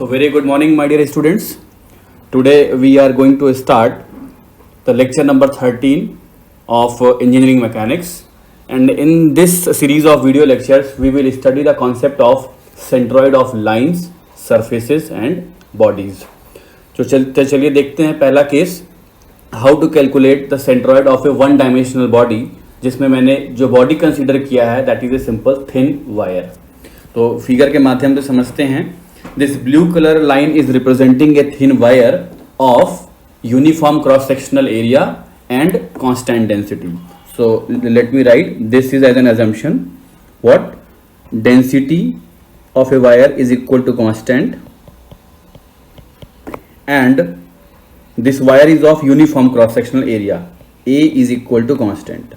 So very good morning, my dear students. Today we are going to start the lecture number 13 of engineering mechanics, and in this series of video lectures we will study the concept of centroid of lines, surfaces and bodies. तो चलिए देखते हैं पहला case, how to calculate the centroid of a one dimensional body, जिसमें मैंने जो body consider किया है that is a simple thin wire. तो फिगर के माध्यम से समझते हैं. This blue color line is representing a thin wire of uniform cross-sectional area and constant density. So let me write this is as an assumption. What? Density of a wire is equal to constant, and this wire is of uniform cross-sectional area. A is equal to constant.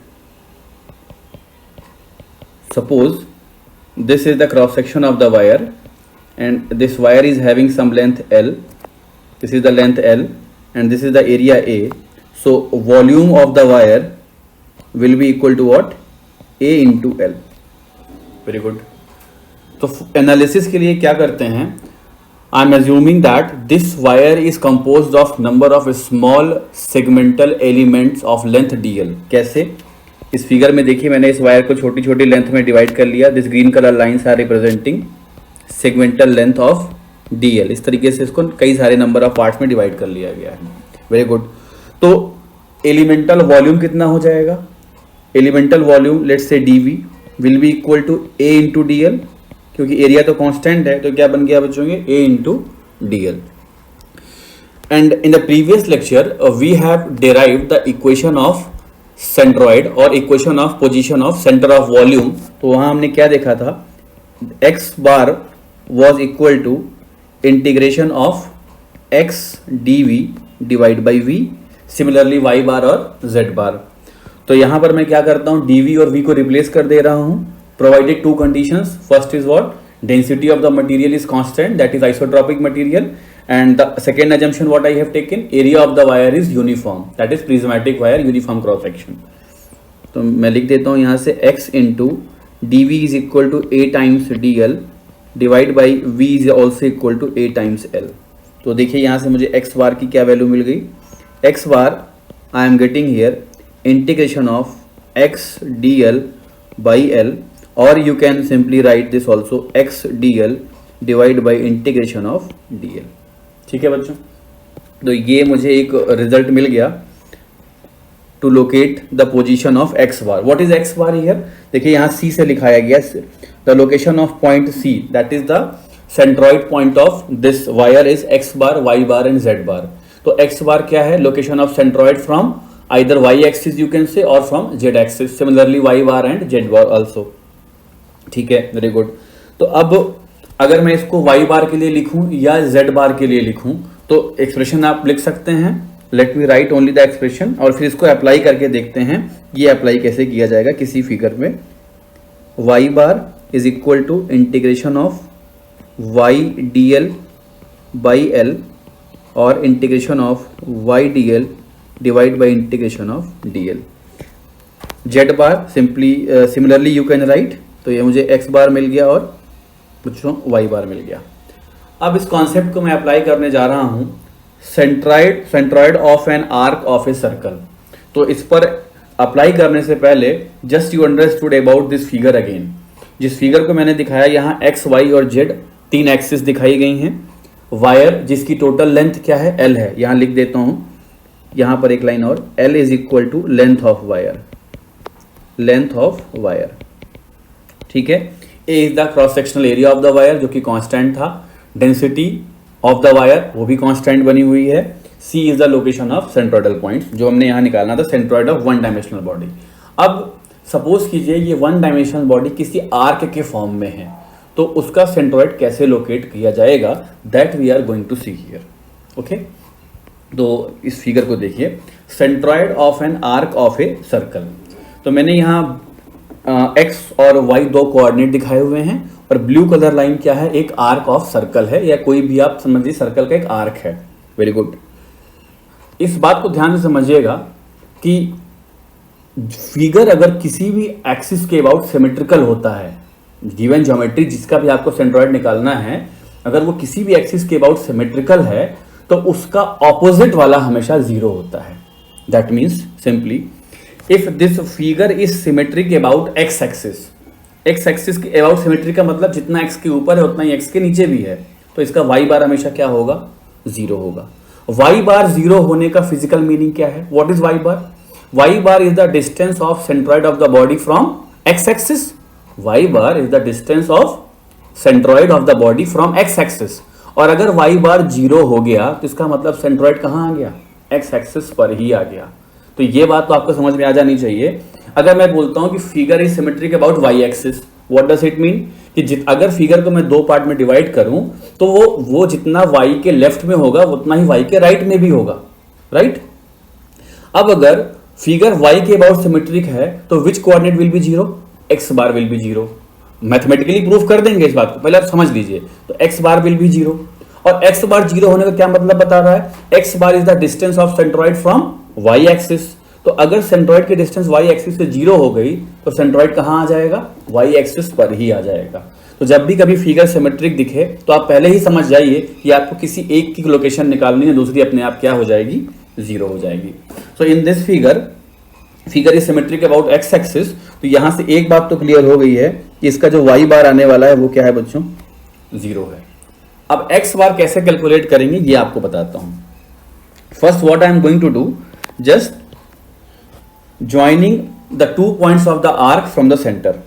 Suppose this is the cross-section of the wire, and this wire is having some length L. This is the length L and this is the area A. So volume of the wire will be equal to what? A into L. Very good. तो analysis के लिए क्या करते हैं, I am assuming that this wire is composed of number of small segmental elements of length DL. कैसे? इस figure में देखिए, मैंने इस वायर को छोटी छोटी लेंथ में डिवाइड कर लिया. This green colour lines are representing segmental length of DL. इस तरीके से इसको कई सारे नंबर ऑफ पार्ट्स में डिवाइड कर लिया गया है. Very good. तो एलिमेंटल वॉल्यूम कितना हो जाएगा? Elemental volume let's say DV will be equal to A into DL, क्योंकि एरिया तो कांस्टेंट है. तो क्या बन गया बच्चों के? A into DL. And in the previous lecture we have derived the equation of centroid और equation of position of centre of volume. तो वहां हमने क्या देखा था? x bar was equal to integration of x dv divide by v. Similarly y bar और z बार. तो यहां पर मैं क्या करता हूं, dv और v को रिप्लेस कर दे रहा हूं. Provided two conditions. First is what? Density of the material is constant, that is isotropic material, and the second assumption what I have taken, area of the wire is uniform, that is prismatic wire, uniform cross section. तो मैं लिख देता हूं यहां से x into dv is equal to a times dl divide by v is also equal to a times l. तो देखिए यहाँ से मुझे x बार की क्या वैल्यू मिल गई? x bar I am getting here integration of x dl by l, और you can simply write this also x dl divide by integration of dl. ठीक है बच्चों, तो ये मुझे एक रिजल्ट मिल गया to locate the position of x bar. What is x bar here? देखिए यहाँ C से लिखाया गया, the location of point C, that is the centroid point of this wire is x bar, y bar and z bar. तो x bar क्या है? Location of centroid from either y axis you can say or from z axis. Similarly y bar and z bar also. ठीक है, very good. तो अब अगर मैं इसको y bar के लिए लिखूं या z bar के लिए लिखूं, तो एक्सप्रेशन आप लिख सकते हैं. Let me right only the expression, और फिर इसको अप्लाई करके देखते हैं ये अप्लाई कैसे किया जाएगा किसी फिगर में. y bar is equal to integration of y dl by l और integration of y dl divide by integration of dl. z bar simply similarly you can write. तो ये मुझे x बार मिल गया और बच्चों y बार मिल गया. अब इस कॉन्सेप्ट को मैं अप्लाई करने जा रहा हूँ centroid of an arc of a circle. तो इस पर अप्लाई करने से पहले just you understood about this figure again. जिस फिगर को मैंने दिखाया यहाँ x, y और z तीन एक्सिस दिखाई गई हैं. वायर जिसकी टोटल लेंथ क्या है? L है. यहाँ लिख देता हूँ, यहाँ पर एक लाइन और, L is equal to length of wire. Length of wire. ठीक है. A is the cross sectional area of the wire जो कि कांस्टेंट था. डेंसिटी ऑफ द वायर वो भी कांस्टेंट बनी हुई है. C is the location of centroidal points जो हमने यहाँ निकालना था, centroid of one dimensional body. अब सपोज कीजिए ये वन डायमेंशनल बॉडी किसी आर्क के फॉर्म में है, तो उसका सेंट्रॉइड कैसे लोकेट किया जाएगा, that we are going to see here. Okay, तो इस फिगर को देखिए, centroid of an arc of a circle. तो मैंने यहाँ x और y दो कोऑर्डिनेट दिखाए हुए हैं, और ब्लू कलर लाइन क्या है? एक आर्क ऑफ सर्कल है, या कोई भी आप समझिए सर्कल का एक आर्क है. Very good. इस बात को ध्यान से समझिएगा कि फिगर अगर किसी भी एक्सिस के अबाउट सिमेट्रिकल होता है, गिवन ज्योमेट्री जिसका भी आपको सेंट्रॉइड निकालना है, अगर वो किसी भी एक्सिस के अबाउट सिमेट्रिकल है तो उसका ऑपोजिट वाला हमेशा जीरो होता है. That means simply if this figure is symmetric about X axis, x axis के अबाउट सिमेट्रिक का मतलब जितना एक्स के ऊपर है उतना ही एक्स के नीचे भी है, तो इसका वाई बार हमेशा क्या होगा, जीरो होगा. वाई बार जीरो होने का फिजिकल मीनिंग क्या है, what is y bar? Y bar is the distance of centroid of the body from x axis. Y bar is the distance of centroid of the body from x axis. और अगर Y बार zero हो गया तो इसका मतलब centroid कहां आ गया, x axis पर ही आ गया. तो ये बात तो आपको समझ में आ जानी चाहिए. अगर मैं बोलता हूं कि figure is symmetric about y axis, what does it mean कि अगर फिगर को मैं दो पार्ट में डिवाइड करूं तो वो जितना वाई के लेफ्ट में होगा उतना ही वाई के राइट में भी होगा, राइट? अब अगर फिगर वाई के अबाउट सिमेट्रिक है तो which coordinate will be zero, X bar will be zero. Mathematically proof कर देंगे इस बात को, पहले आप समझ लीजिए. तो x bar will be zero, और एक्स बार जीरो होने का क्या मतलब बता रहा है, x bar is the distance of centroid from Y axis. तो अगर सेंट्रॉइड की डिस्टेंस वाई एक्सिस से जीरो हो गई तो सेंट्रॉइड कहां आ जाएगा, वाई एक्सिस पर ही आ जाएगा. तो जब भी कभी फिगर सिमेट्रिक दिखे तो आप पहले ही समझ जाइए कि आपको किसी एक की लोकेशन निकालनी है, दूसरी अपने आप क्या हो जाएगी, जीरो हो जाएगी. So in this figure is symmetric about X axis. तो यहां से एक बात तो क्लियर हो गई है कि इसका जो वाई बार आने वाला है वो क्या है बच्चों, जीरो है. अब एक्स बार कैसे कैलकुलेट करेंगे ये आपको बताता हूं. First what I am going to do, just joining the 2 points of the arc from the centre.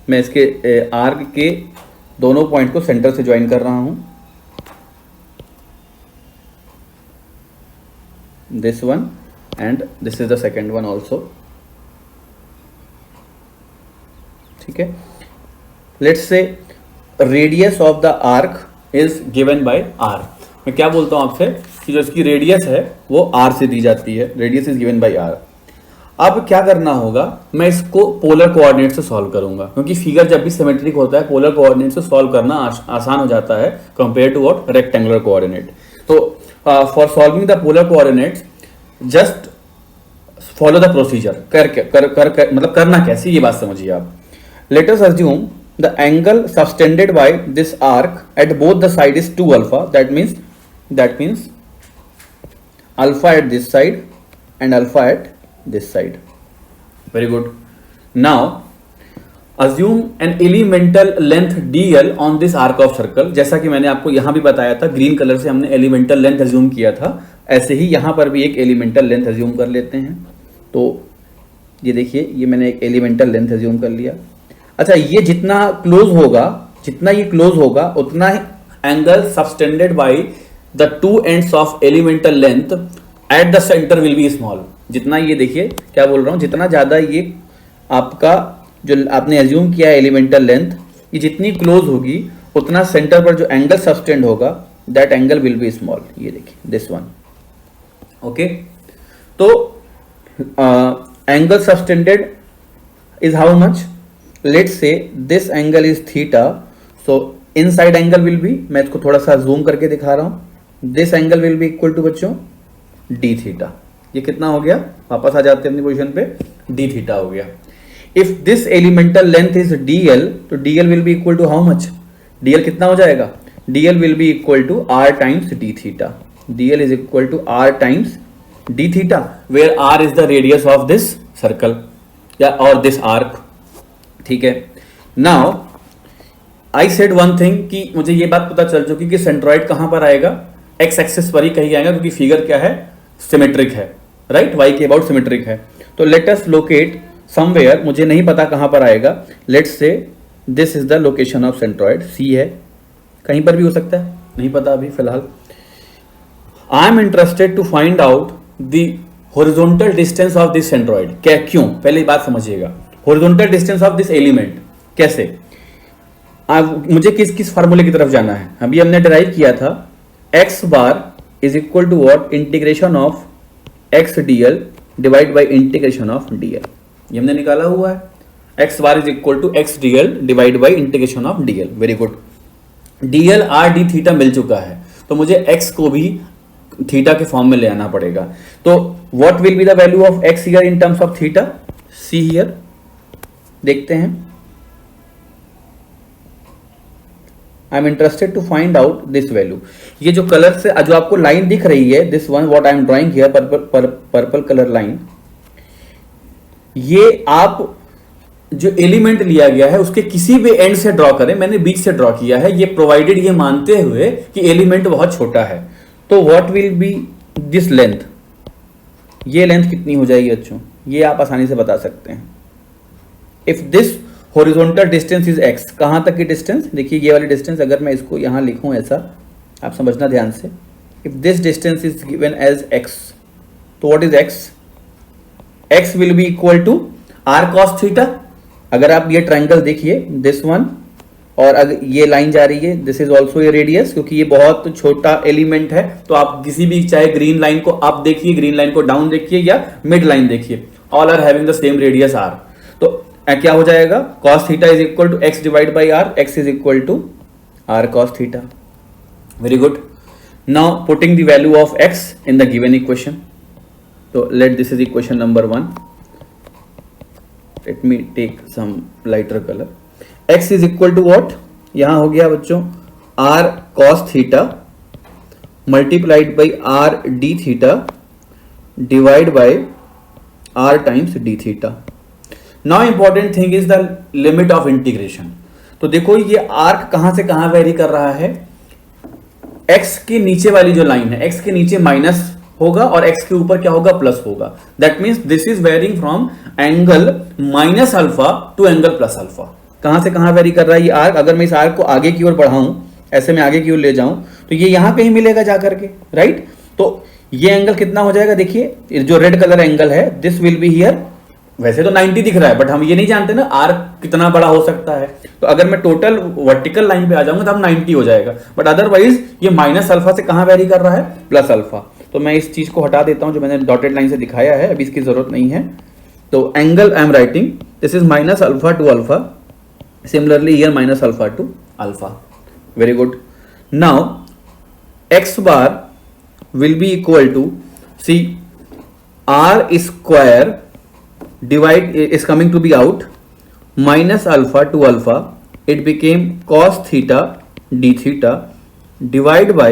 मैं इसके आर्क के दोनों पॉइंट को सेंटर से ज्वाइन कर रहा हूं. This one and this is the second one also. ठीक है. Let's say radius of the arc is given by r. मैं क्या बोलता हूं आपसे कि जो इसकी रेडियस है वो आर से दी जाती है, radius is given by r. अब क्या करना होगा, मैं इसको पोलर कोऑर्डिनेट से सॉल्व करूंगा, क्योंकि फिगर जब भी सिमेट्रिक होता है पोलर कोऑर्डिनेट से सॉल्व करना आसान हो जाता है compare to what, rectangular coordinate. तो for solving the polar coordinates just follow the procedure. मतलब करना कैसे ये बात समझिए आप. Let us assume the angle subtended by this arc at both the side is 2 alpha. That means alpha at this side and alpha at this side. Very good. Now assume an elemental length dl on this arc of circle. जैसा कि मैंने आपको यहां भी बताया था, green colour से हमने elemental length assume किया था, ऐसे ही यहां पर भी एक elemental length assume कर लेते हैं. तो ये देखिए, ये मैंने एक elemental length assume कर लिया. अच्छा, ये जितना ये क्लोज होगा उतना ही angle subtended by the two ends of elemental length at the centre will be small. जितना ये देखिए क्या बोल रहा हूं, जितना ज्यादा ये आपका जो आपने एज्यूम किया है एलिमेंटल लेंथ, ये जितनी क्लोज होगी उतना सेंटर पर जो एंगल सबटेंड होगा that angle will be small. ये देखिए दिस वन. ओके, तो angle subtended is how much. Let's say this angle is theta, so inside angle will be, मैं इसको थोड़ा सा जूम करके दिखा रहा हूं, this angle will be equal to बच्चों d theta. ये कितना हो गया, वापस आ जाते हैं अपनी पोजीशन पे, d theta हो गया. If this elemental length is dl, तो dl will be equal to how much? dl कितना हो जाएगा, dl will be equal to r times d theta. dl is equal to r times d theta, where r is the radius of this circle या और this arc. ठीक है. Now I said one thing कि मुझे ये बात पता चल चुकी कि सेंट्रॉइड कहां पर आएगा, एक्स एक्सिस पर ही कहीं आएगा, क्योंकि फिगर क्या है, सिमेट्रिक है, राइट, वाई के अबाउट सिमेट्रिक है. तो लेट अस लोकेट समवेयर, मुझे नहीं पता कहां पर आएगा. Let's say this is the location of centroid, C है, कहीं पर भी हो सकता है, नहीं पता अभी फिलहाल. I am interested to find out the horizontal distance of this centroid. क्या, क्यों, पहले बात समझिएगा. Horizontal distance of this element कैसे, मुझे किस फार्मूले की तरफ जाना है. अभी हमने डिराइव किया था X bar is equal to what, integration of X DL divide by integration of DL. ये हमने निकाला हुआ है, x bar is equal to X DL divide by integration of DL. Very good. DL R D theta मिल चुका है, तो मुझे एक्स को भी थीटा के फॉर्म में ले आना पड़ेगा. तो what will be the value of x here in terms of theta, see here, देखते हैं. I am interested to find out this value. ये जो कलर से जो आपको लाइन दिख रही है, this one what I M drawing here, purple colour line, ये आप जो एलिमेंट लिया गया है उसके किसी भी एंड से ड्रॉ करें, मैंने बीच से ड्रॉ किया है, ये प्रोवाइडेड ये मानते हुए कि एलिमेंट बहुत छोटा है। तो what will B this length, ये लेंथ कितनी हो जाएगी बच्चों, ये आप आसानी से बता सकते हैं। If this horizontal distance is x, कहां तक की डिस्टेंस, देखिए ये वाली डिस्टेंस अगर मैं इसको यहां लिखूं ऐसा, आप समझना ध्यान से, if this distance is given as x, तो what is x, x will be equal to r cos theta. अगर आप ये ट्रायंगल देखिए दिस वन, और अगर ये लाइन जा रही है, this is also a radius, क्योंकि ये बहुत छोटा एलिमेंट है, तो आप किसी भी, चाहे ग्रीन लाइन को आप देखिए, ग्रीन लाइन को डाउन देखिए या मिड लाइन देखिए, all are having the same radius r। तो क्या हो जाएगा, cos theta is equal to x divide by r, x is equal to r cos theta. Very good. Now putting the value of x in the given equation, तो let this is equation number 1, let me take some lighter colour. x is equal to what, यहां हो गया बच्चों r cos theta multiplied by r d theta divide by r times d theta. Now important thing is the limit of integration. तो देखो ये arc कहां से कहां वेरी कर रहा है, x के नीचे वाली जो लाइन है, x के नीचे माइनस होगा और x के ऊपर क्या होगा, प्लस होगा। That means this is varying from angle minus alpha to angle plus alpha. कहां से कहां वेरी कर रहा है ये आर्क, अगर मैं इस आर्क को आगे की ओर बढ़ाऊं, ऐसे मैं आगे की ओर ले जाऊं, तो ये यहां कहीं मिलेगा जाकर के, राइट। तो ये एंगल कितना हो जाएगा, देखिए जो रेड कलर एंगल है, दिस विल बी हियर, वैसे तो 90 दिख रहा है, बट हम ये नहीं जानते ना आर्क कितना बड़ा हो सकता है। तो अगर मैं टोटल वर्टिकल लाइन पे आ जाऊंगा तो हम 90 हो जाएगा, बट अदरवाइज ये माइनस अल्फा से कहां वेरी कर रहा है, प्लस अल्फा। तो मैं इस चीज को हटा देता हूं जो मैंने डॉटेड लाइन से दिखाया है, अभी इसकी जरूरत नहीं है। तो angle I am writing this is minus alpha to alpha, similarly here minus alpha to alpha. Very good. Now x bar will be equal to, see r square divide is coming to be out, minus alpha to alpha, it became cos theta d theta divide by,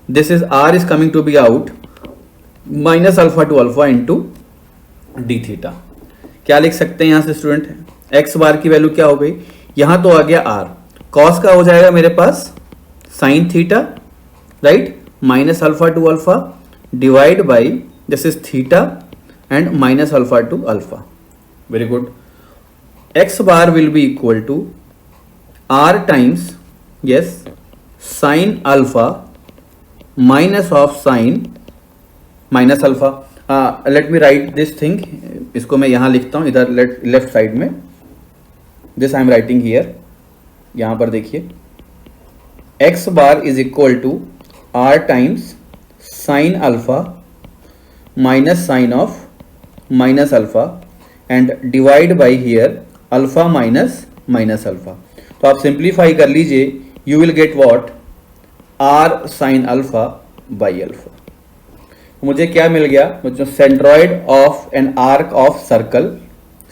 this is r is coming to be out, minus alpha to alpha into d theta। क्या लिख सकते हैं यहां से student, x बार की value क्या हो गई, यहां तो आ गया r, cos का हो जाएगा मेरे पास sin theta, right, minus alpha to alpha divide by this is theta and minus alpha to alpha। very good। x bar will be equal to r times, yes, sin alpha minus of sin minus alpha। let me write this thing, इसको मैं यहां लिखता हूं इधर left side में, this I am writing here, यहां पर देखिए x bar is equal to r times sin alpha minus sin of minus alpha and divide by here alpha minus minus alpha. तो आप सिंप्लीफाई कर लीजिए, you will get what, r sine alpha by alpha. मुझे क्या मिल गया बच्चों, centroid of an arc of circle,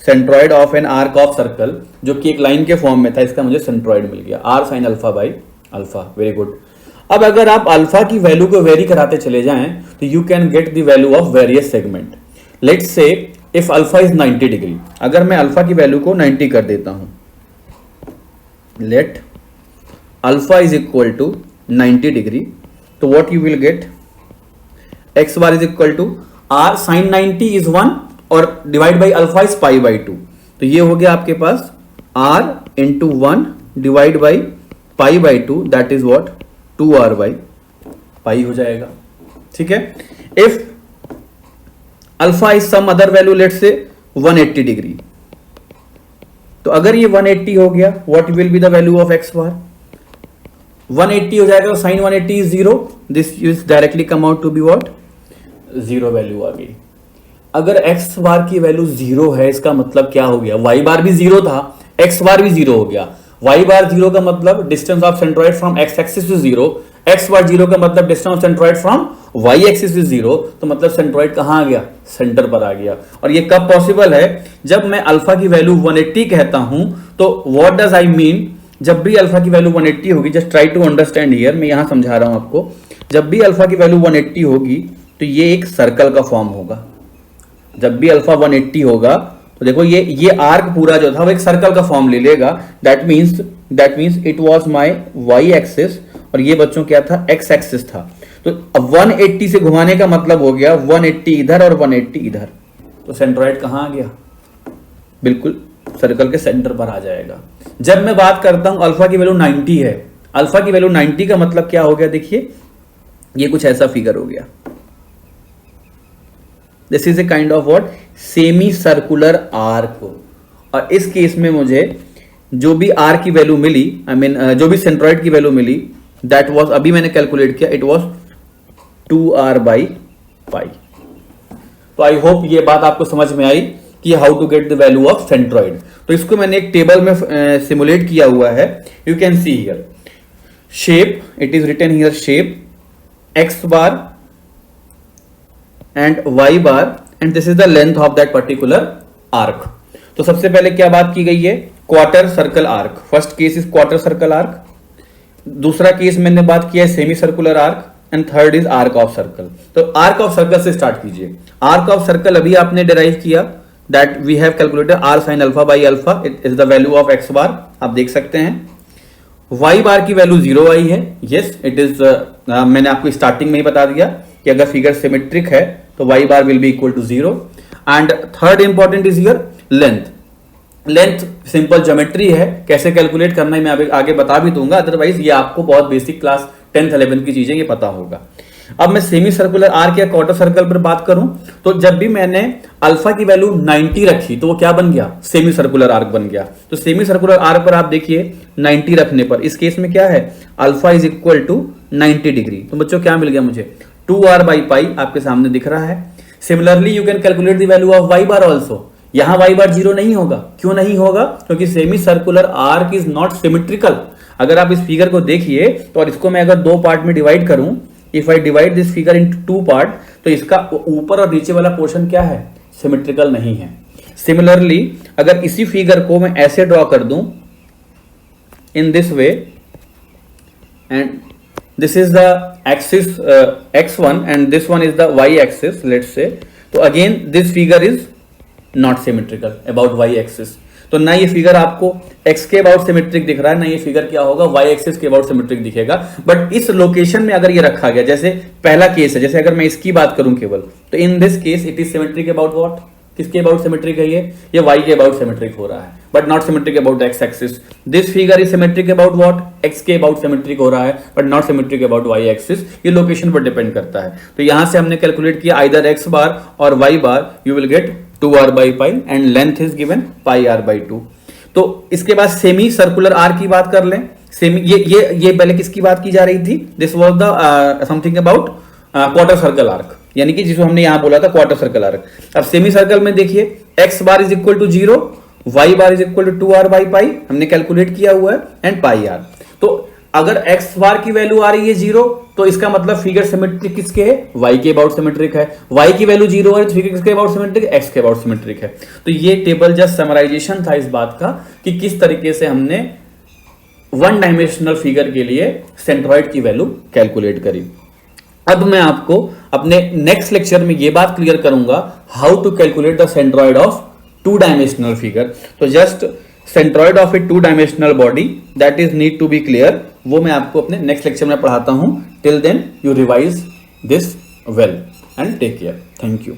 centroid of an arc of circle जो कि एक लाइन के फॉर्म में था, इसका मुझे सेंट्रॉइड मिल गया, r sine alpha by alpha. Very good. अब अगर आप अल्फा की वैल्यू को वेरी कराते चले जाएं तो you can get the value of various segment. Let's say if alpha is 90 degree, अगर मैं अल्फा की वैल्यू को 90 कर देता हूं, let alpha is equal to 90 degree, तो what you will get, X bar is equal to R sine 90 is 1 और divide by alpha is pi by 2। तो ये हो गया आपके पास R into 1 divide by pi by 2, that is what 2r by pi हो जाएगा। ठीक है। If alpha is some other value, let say 180 degree, तो अगर ये 180 हो गया, what will be the value of X bar, 180 हो जाएगा, sine 180 is 0, this is directly come out to be what, 0 value आ गई। अगर एक्स बार की वैल्यू 0 है, इसका मतलब क्या हो गया, वाई बार भी 0 था, एक्स बार भी 0 हो गया। वाई बार 0 का मतलब distance of centroid from x axis to 0, X bar 0 का मतलब distance of centroid from Y axis to 0, तो मतलब सेंट्रॉइड कहां आ गया, सेंटर पर आ गया। और ये कब पॉसिबल है, जब मैं अल्फा की वैल्यू 180 कहता हूं, तो व्हाट डज आई मीन, जब भी अल्फा की वैल्यू 180 होगी, just try to understand here, मैं यहां समझा रहा हूं आपको, जब भी अल्फा की वैल्यू 180 होगी तो ये एक सर्कल का फॉर्म होगा। जब भी अल्फा 180 होगा तो देखो ये आर्क पूरा जो था वो एक सर्कल का फॉर्म ले लेगा। That means it was my y axis और ये बच्चों क्या था, एक्स एक्सिस था। तो अब 180 से घुमाने का मतलब हो गया 180 इधर और 180 इधर, तो सेंट्रोइड कहां आ गया, बिल्कुल सर्कल के सेंटर पर आ जाएगा। जब मैं बात करता हूं अल्फा की वैल्यू 90 है, अल्फा की वैल्यू 90 का मतलब क्या हो गया, देखिए ये कुछ ऐसा फिगर हो गया। This is a kind of what, semi circular arc. और इस केस में मुझे जो भी आर की वैल्यू मिली, जो भी सेंट्रॉइड की वैल्यू मिली, दैट वाज, अभी मैंने कैलकुलेट किया, इट वाज 2r/π। तो आई होप ये बात आपको समझ में आई कि how to get the value of centroid. तो इसको मैंने एक टेबल में सिमुलेट किया हुआ है, you can see here shape, it is written here shape x bar and y bar and this is the length of that particular arc। तो सबसे पहले क्या बात की गई है, quarter circle arc. First case is quarter circle arc, दूसरा case मैंने बात किया है semi circular arc, and third is arc of circle. तो आर्क ऑफ सर्कल से स्टार्ट कीजिए। आर्क ऑफ सर्कल अभी आपने डिराइव किया, that we have calculated r sin alpha by alpha, it is the value of x bar, आप देख सकते हैं। y बार की वैल्यू 0 आई है, यस इट इज, मैंने आपको स्टार्टिंग में ही बता दिया कि अगर फिगर सिमेट्रिक है तो y bar will be equal to 0। And third important is here length. Length simple geometry है, कैसे कैलकुलेट करना है मैं आगे बता भी दूंगा, अदरवाइज ये आपको बहुत बेसिक क्लास 10th 11th की चीजें ये पता होगा। अब मैं सेमी सर्कुलर आर्क या क्वार्टर सर्कल पर बात करूं तो जब भी मैंने अल्फा की वैल्यू 90 रखी तो वो क्या बन गया, सेमी सर्कुलर आर्क बन गया। तो सेमी सर्कुलर आर्क पर आप देखिए 90 रखने पर इस केस में क्या है, alpha is equal to 90 degree. तो बच्चों क्या मिल गया मुझे, 2r/π आपके सामने दिख रहा है। Similarly you can calculate the value of y bar also. यहां y बार 0 नहीं होगा, क्यों नहीं होगा, क्योंकि semi circular arc is not symmetrical. अगर आप इस फिगर को देखिए तो, और इसको मैं अगर दो पार्ट में डिवाइड करूं, if I divide this figure into 2 part, तो इसका ऊपर और नीचे वाला पोर्शन क्या है, सिमेट्रिकल नहीं है। सिमिलरली अगर इसी फिगर को मैं ऐसे ड्रॉ कर दूं in this way, and this is the axis x1 and this one is the y axis let's say, तो again this figure is not symmetrical about y axis. तो ना ये फिगर आपको x के अबाउट सिमेट्रिक दिख रहा है, ना ये फिगर क्या होगा y एक्सिस के अबाउट सिमेट्रिक दिखेगा। बट इस लोकेशन में अगर ये रखा गया, जैसे पहला केस है, जैसे अगर मैं इसकी बात करूं केवल, तो in this case it is symmetric about what, किसके अबाउट सिमेट्रिक है ये y के अबाउट सिमेट्रिक हो रहा है, but not symmetric about x axis. This figure is symmetric about what, x के अबाउट सिमेट्रिक हो रहा है, but not symmetric about y axis. ये लोकेशन पर डिपेंड करता है। तो यहां से हमने कैलकुलेट किया आइदर x बार और y bar, you will gate 2r/π and length is given πr/2। तो इसके बाद सेमी सर्कुलर आर्क की बात कर लें। सेमी ये पहले किसकी बात की जा रही थी, this was the something about quarter circle arc, यानी कि जिसको हमने यहां बोला था क्वार्टर सर्कल आर्क। अब सेमी सर्कल में देखिए x bar is equal to 0, y bar is equal to 2r/π हमने कैलकुलेट किया हुआ है, एंड πr। तो अगर x बार की वैल्यू आ रही है 0 तो इसका मतलब फिगर सिमेट्रिक किसके है, y के अबाउट सिमेट्रिक है। y की वैल्यू 0 है तो फिगर किसके अबाउट सिमेट्रिक, x के अबाउट सिमेट्रिक है। तो ये टेबल जस्ट समराइजेशन था इस बात का कि किस तरीके से हमने वन डायमेंशनल फिगर के लिए सेंट्रॉइड की वैल्यू कैलकुलेट करी। अब मैं आपको अपने नेक्स्ट लेक्चर में ये बात क्लियर करूंगा how to calculate the centroid of 2 dimensional figure. तो just centroid of a 2 dimensional body that is need to be clear, वो मैं आपको अपने नेक्स्ट लेक्चर में पढ़ाता हूं। Till then you revise this well and take care. Thank you.